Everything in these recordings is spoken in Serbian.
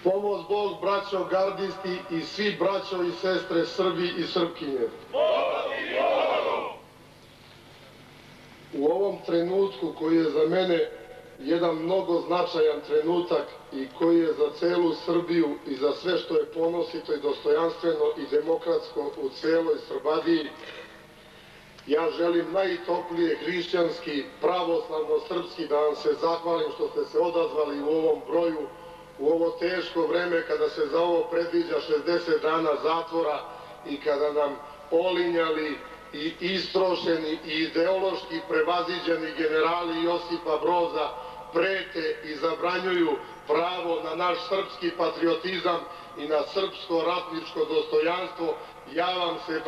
Pomoz Bog, braćo gardisti i svi braćo i sestre Srbi i Srpkinje. U ovom trenutku koji je za mene jedan mnogo značajan trenutak i koji je za celu Srbiju i za sve što je ponosito i dostojanstveno i demokratsko u celoj Srbadiji, ja želim najtoplije hrišćanski, pravoslavno-srpski da vam se zahvalim što ste se odazvali u ovom broju, u ovo teško vreme kada se za ovo predviđa 60 dana zatvora i kada nam olinjali i istrošeni i ideološki prevaziđeni generali Josipa Broza prete i zabranjuju pravo na naš srpski patriotizam i na srpsko ratničko dostojanstvo. Ja vam se,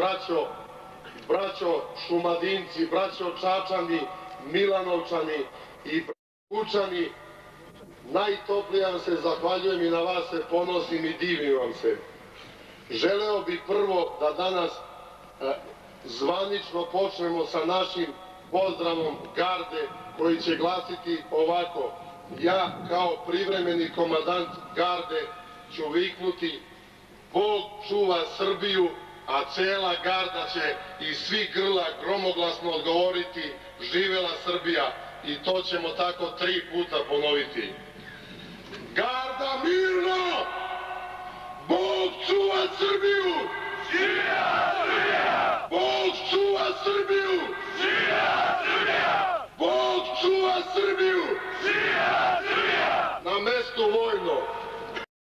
braćo Šumadinci, braćo Čačani, Milanovčani i Kučani, najtoplije vam se zahvaljujem i na vas se ponosim i divim vam se. Želeo bih prvo da danas zvanično počnemo sa našim pozdravom garde koji će glasiti ovako. Ja kao privremeni komandant garde ću viknuti Bog čuva Srbiju, a cela garda će iz svih grla gromoglasno odgovoriti živela Srbija, i to ćemo tako 3 puta ponoviti. Garda mirno! Bog čuva Srbiju!